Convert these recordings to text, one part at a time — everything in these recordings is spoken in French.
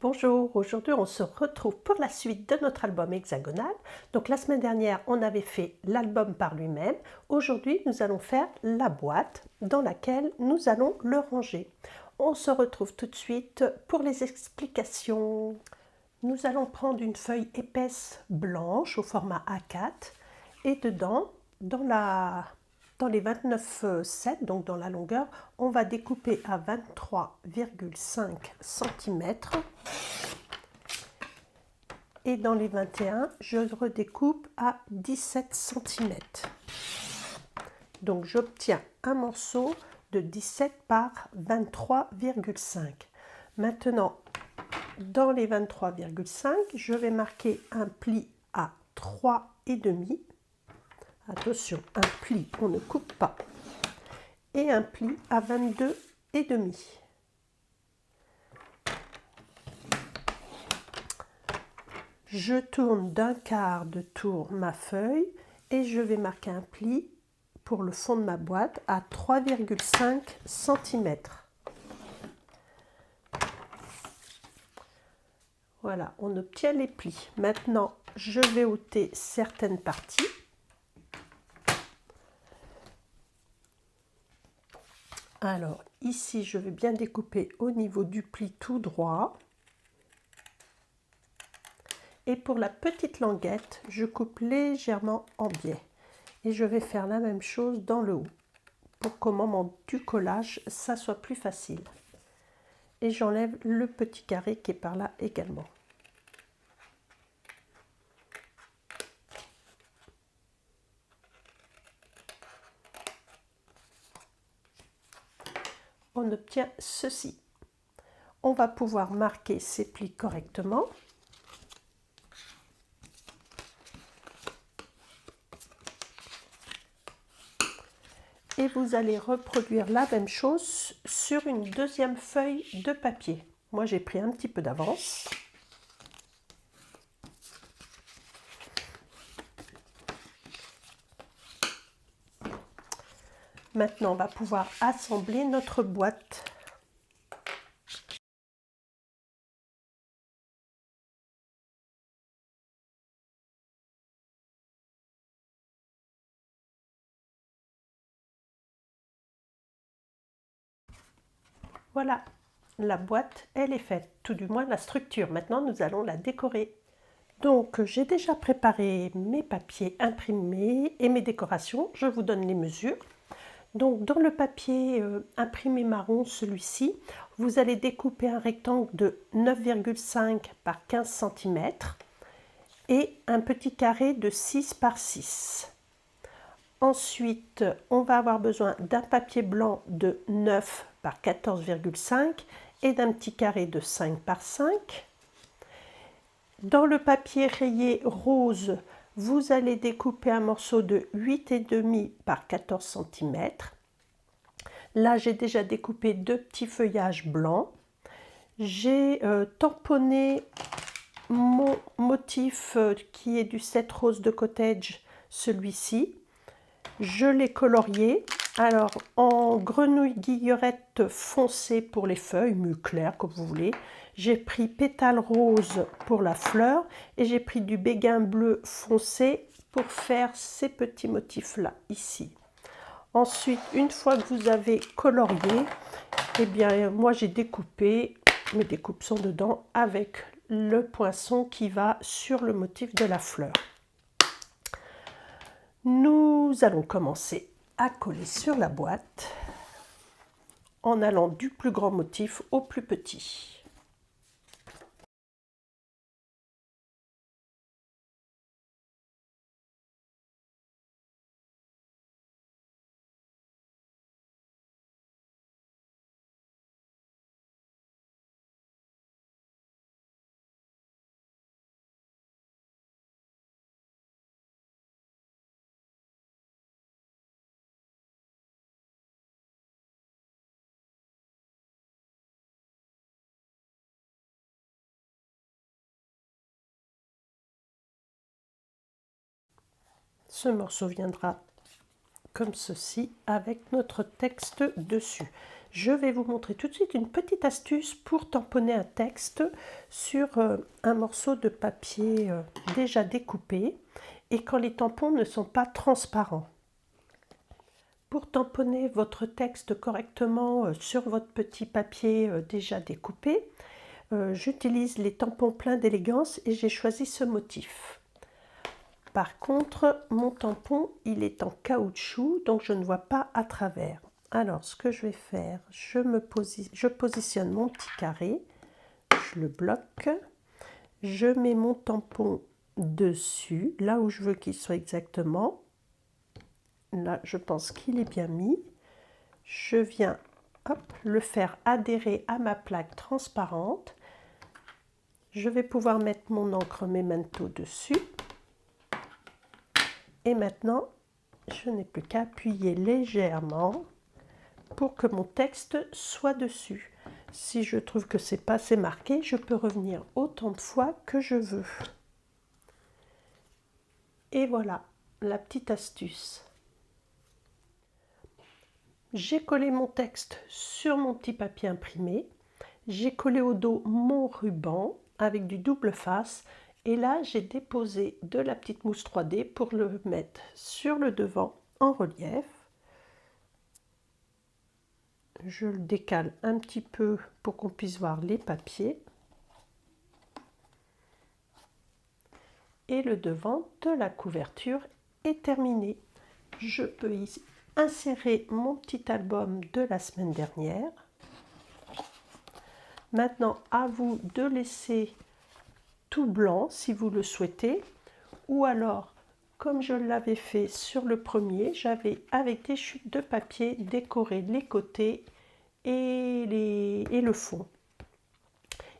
Bonjour, aujourd'hui on se retrouve pour la suite de notre album hexagonal. Donc la semaine dernière on avait fait l'album par lui-même. Aujourd'hui nous allons faire la boîte dans laquelle nous allons le ranger. On se retrouve tout de suite pour les explications. Nous allons prendre une feuille épaisse blanche au format A4 et dedans, dans les 29,7, donc dans la longueur, on va découper à 23,5 cm. Et dans les 21, je redécoupe à 17 cm. Donc j'obtiens un morceau de 17 par 23,5. Maintenant, dans les 23,5, je vais marquer un pli à 3,5. Attention, un pli, on ne coupe pas. Et un pli à 22,5. Je tourne d'un quart de tour ma feuille et je vais marquer un pli pour le fond de ma boîte à 3,5 cm. Voilà, on obtient les plis. Maintenant, je vais ôter certaines parties. Alors, ici, je vais bien découper au niveau du pli tout droit. Et pour la petite languette, je coupe légèrement en biais. Et je vais faire la même chose dans le haut, pour qu'au moment du collage, ça soit plus facile. Et j'enlève le petit carré qui est par là également. On obtient ceci. On va pouvoir marquer ces plis correctement. Et vous allez reproduire la même chose sur une deuxième feuille de papier. Moi, j'ai pris un petit peu d'avance. Maintenant, on va pouvoir assembler notre boîte. Voilà, la boîte, elle est faite, tout du moins la structure. Maintenant, nous allons la décorer. Donc, j'ai déjà préparé mes papiers imprimés et mes décorations. Je vous donne les mesures. Donc, dans le papier imprimé marron, celui-ci, vous allez découper un rectangle de 9,5 par 15 cm et un petit carré de 6 par 6. Ensuite, on va avoir besoin d'un papier blanc de 9 par 14,5 et d'un petit carré de 5 par 5. Dans le papier rayé rose, vous allez découper un morceau de 8,5 par 14 cm. Là, j'ai déjà découpé deux petits feuillages blancs. J'ai tamponné mon motif qui est du 7 rose de cottage, celui-ci. Je l'ai colorié, alors en grenouille guillerette foncée pour les feuilles, mieux clair comme vous voulez. J'ai pris pétale rose pour la fleur et j'ai pris du béguin bleu foncé pour faire ces petits motifs là, ici. Ensuite, une fois que vous avez colorié, eh bien moi j'ai découpé, mes découpes sont dedans, avec le poinçon qui va sur le motif de la fleur. Nous allons commencer à coller sur la boîte en allant du plus grand motif au plus petit. Ce morceau viendra comme ceci avec notre texte dessus. Je vais vous montrer tout de suite une petite astuce pour tamponner un texte sur un morceau de papier déjà découpé et quand les tampons ne sont pas transparents. Pour tamponner votre texte correctement sur votre petit papier déjà découpé, j'utilise les tampons pleins d'élégance et j'ai choisi ce motif. Par contre, mon tampon, il est en caoutchouc, donc je ne vois pas à travers. Alors, ce que je vais faire, je positionne mon petit carré, je le bloque, je mets mon tampon dessus, là où je veux qu'il soit exactement. Là, je pense qu'il est bien mis. Je viens le faire adhérer à ma plaque transparente. Je vais pouvoir mettre mon encre Memento dessus. Et maintenant, je n'ai plus qu'à appuyer légèrement pour que mon texte soit dessus. Si je trouve que c'est pas assez marqué, je peux revenir autant de fois que je veux. Et voilà, la petite astuce. J'ai collé mon texte sur mon petit papier imprimé. J'ai collé au dos mon ruban avec du double face. Et là, j'ai déposé de la petite mousse 3D pour le mettre sur le devant en relief. Je le décale un petit peu pour qu'on puisse voir les papiers. Et le devant de la couverture est terminé. Je peux ici insérer mon petit album de la semaine dernière. Maintenant, à vous de laisser tout blanc si vous le souhaitez, ou alors, comme je l'avais fait sur le premier, j'avais avec des chutes de papier décoré les côtés et le fond.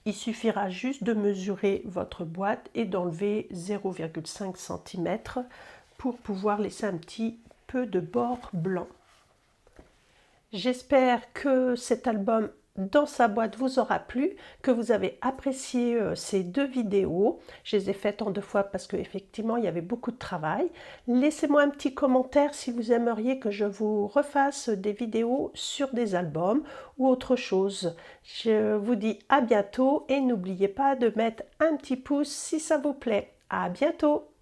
Il suffira juste de mesurer votre boîte et d'enlever 0,5 cm pour pouvoir laisser un petit peu de bord blanc. J'espère que cet album dans sa boîte vous aura plu, que vous avez apprécié ces deux vidéos. Je les ai faites en 2 fois parce qu'effectivement il y avait beaucoup de travail. Laissez-moi un petit commentaire si vous aimeriez que je vous refasse des vidéos sur des albums ou autre chose. Je vous dis à bientôt et n'oubliez pas de mettre un petit pouce si ça vous plaît. À bientôt!